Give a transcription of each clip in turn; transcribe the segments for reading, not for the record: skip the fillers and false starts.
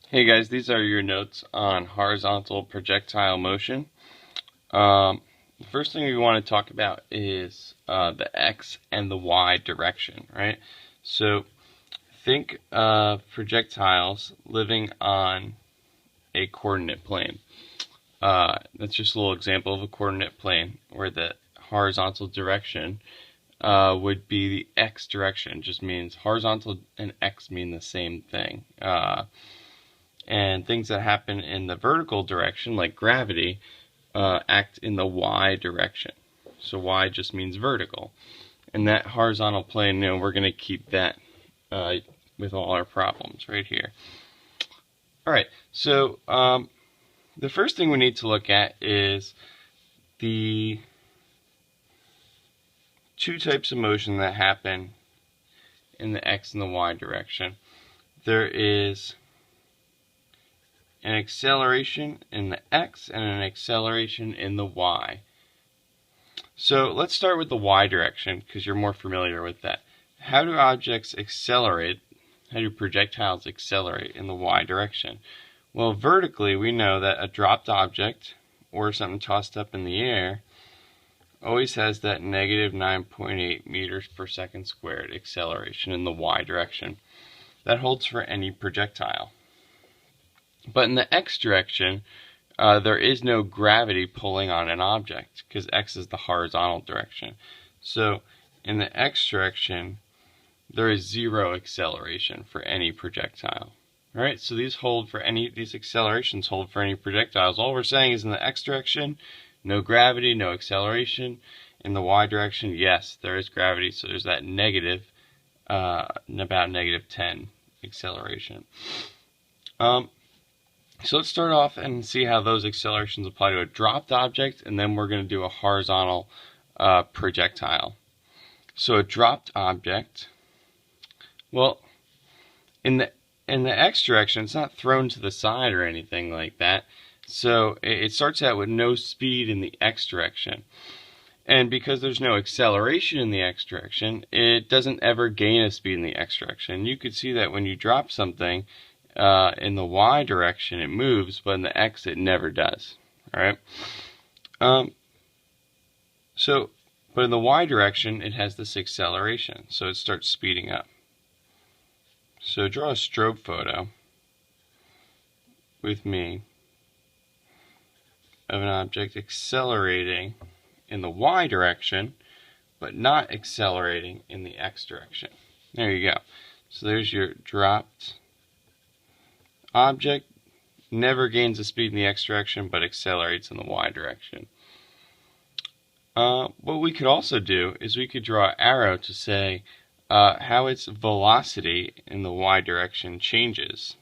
Hey guys, these are your notes on horizontal projectile motion. The first thing we want to talk about is the X and the Y direction, right? So think of projectiles living on a coordinate plane. That's just a little example of a coordinate plane where the horizontal direction would be the X direction. It just means horizontal and X mean the same thing. And things that happen in the vertical direction, like gravity, act in the y direction. So y just means vertical. And that horizontal plane, we're going to keep that with all our problems right here. All right, so the first thing we need to look at is the two types of motion that happen in the x and the y direction. There is an acceleration in the x and an acceleration in the y. So let's start with the y direction because you're more familiar with that. How do objects accelerate? How do projectiles accelerate in the y direction? Well, vertically we know that a dropped object or something tossed up in the air always has that negative 9.8 meters per second squared acceleration in the y direction. That holds for any projectile. But in the x direction, there is no gravity pulling on an object because x is the horizontal direction. So in the x direction, there is zero acceleration for any projectile. All right, so these accelerations hold for any projectiles. All we're saying is in the x direction, no gravity, no acceleration. In the y direction, yes, there is gravity, so there's that negative, about negative 10 acceleration. So let's start off and see how those accelerations apply to a dropped object, and then we're going to do a horizontal projectile. So a dropped object, well, in the x direction, it's not thrown to the side or anything like that. So it starts out with no speed in the x direction. And because there's no acceleration in the x direction, it doesn't ever gain a speed in the x direction. You could see that when you drop something, in the y direction it moves, but in the x it never does. All right. But in the y direction it has this acceleration, so it starts speeding up. So draw a strobe photo with me of an object accelerating in the y direction, but not accelerating in the x direction. There you go. So there's your dropped object, never gains a speed in the x direction but accelerates in the y direction. What we could also do is we could draw an arrow to say how its velocity in the y direction changes.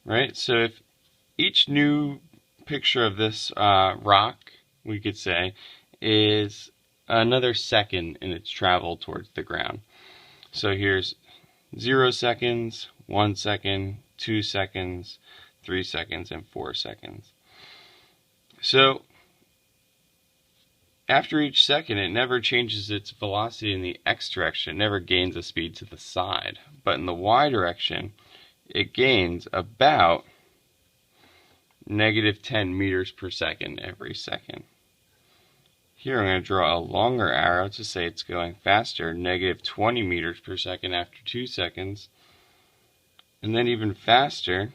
Right? So if each new picture of this rock, we could say, is another second in its travel towards the ground. So here's 0 seconds, 1 second, 2 seconds, 3 seconds, and 4 seconds. So after each second, it never changes its velocity in the x direction. It never gains a speed to the side. But in the y direction, it gains about negative 10 meters per second every second. Here I'm going to draw a longer arrow to say it's going faster, negative 20 meters per second after 2 seconds. And then even faster,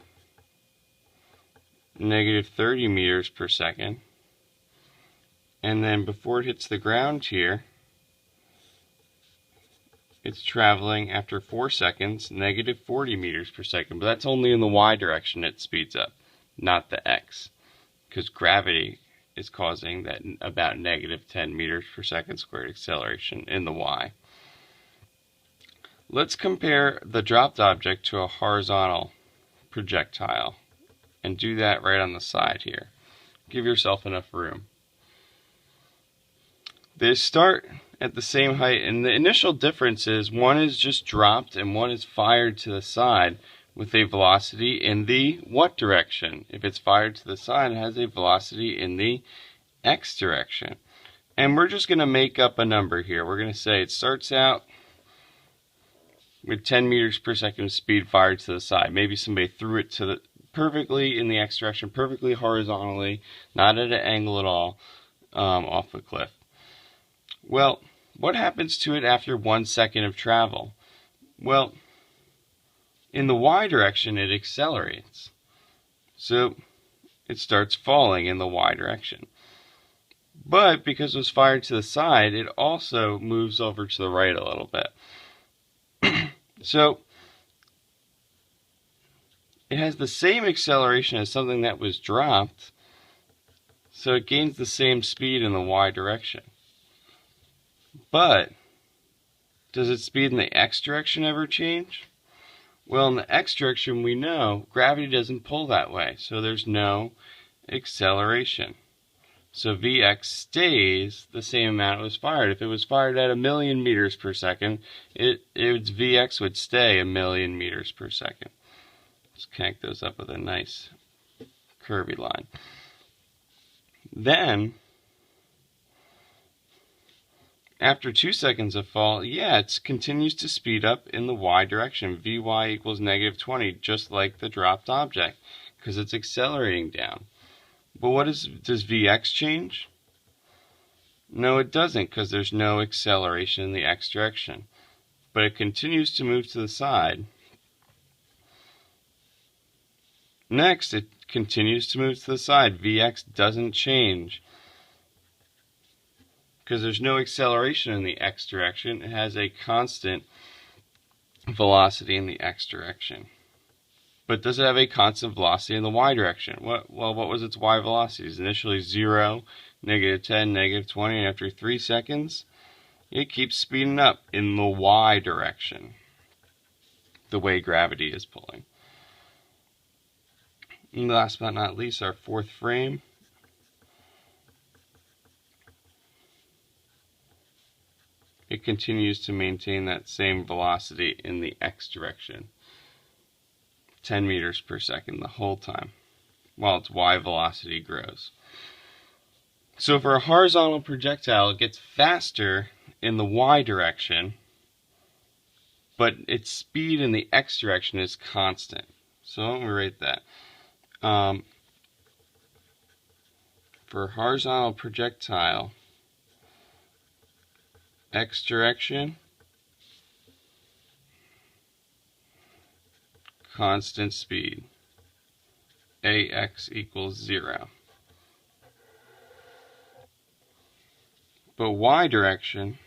negative 30 meters per second. And then before it hits the ground here, it's traveling after 4 seconds, negative 40 meters per second. But that's only in the y direction it speeds up, not the x, because gravity is causing that about negative 10 meters per second squared acceleration in the y. Let's compare the dropped object to a horizontal projectile and do that right on the side here. Give yourself enough room. They start at the same height, and the initial difference is one is just dropped and one is fired to the side with a velocity in the what direction? If it's fired to the side, it has a velocity in the x direction. And we're just going to make up a number here. We're going to say it starts out with 10 meters per second speed fired to the side. Maybe somebody threw it to perfectly in the x direction, perfectly horizontally, not at an angle at all, off the cliff. Well, what happens to it after 1 second of travel? Well, in the y direction it accelerates. So it starts falling in the y direction. But because it was fired to the side, it also moves over to the right a little bit. So it has the same acceleration as something that was dropped, so it gains the same speed in the y direction. But does its speed in the x direction ever change? Well, in the x direction, we know gravity doesn't pull that way, so there's no acceleration. So Vx stays the same amount it was fired. If it was fired at 1,000,000 meters per second, its Vx would stay 1,000,000 meters per second. Let's connect those up with a nice curvy line. Then, after 2 seconds of fall, it continues to speed up in the y direction. Vy equals -20, just like the dropped object, because it's accelerating down. But does Vx change? No, it doesn't, because there's no acceleration in the x direction. But it continues to move to the side. Next, it continues to move to the side. Vx doesn't change, because there's no acceleration in the x direction. It has a constant velocity in the x direction. But does it have a constant velocity in the y direction? Well, what was its y velocity? It's initially 0, -10, -20, and after 3 seconds, it keeps speeding up in the y direction, the way gravity is pulling. And last but not least, our fourth frame. It continues to maintain that same velocity in the x direction, 10 meters per second the whole time, while its y velocity grows. So for a horizontal projectile, it gets faster in the y direction, but its speed in the x direction is constant. So let me write that. For a horizontal projectile, x direction, constant speed, ax equals 0. But y direction,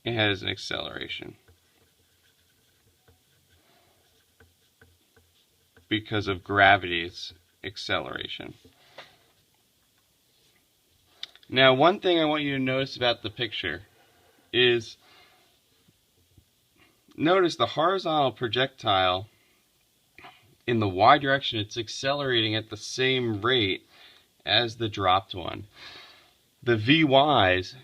it has an acceleration because of gravity's acceleration. Now, one thing I want you to notice about the picture is, notice the horizontal projectile in the y direction, it's accelerating at the same rate as the dropped one. The Vy's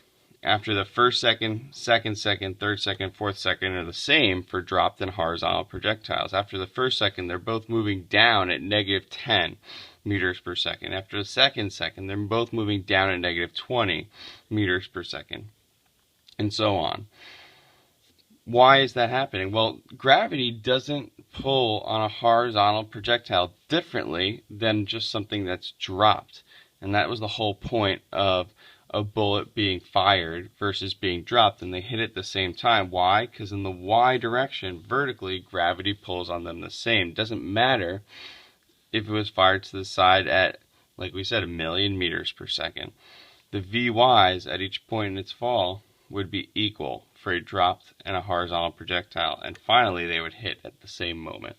after the first second, second second, third second, fourth second are the same for dropped and horizontal projectiles. After the first second, they're both moving down at -10 meters per second. After the second second, they're both moving down at -20 meters per second, and so on. Why is that happening? Well, gravity doesn't pull on a horizontal projectile differently than just something that's dropped. And that was the whole point of a bullet being fired versus being dropped, and they hit at the same time. Why? Because in the y direction, vertically, gravity pulls on them the same. It doesn't matter if it was fired to the side at, like we said, 1,000,000 meters per second. The Vy's at each point in its fall would be equal for a dropped and a horizontal projectile, and finally they would hit at the same moment.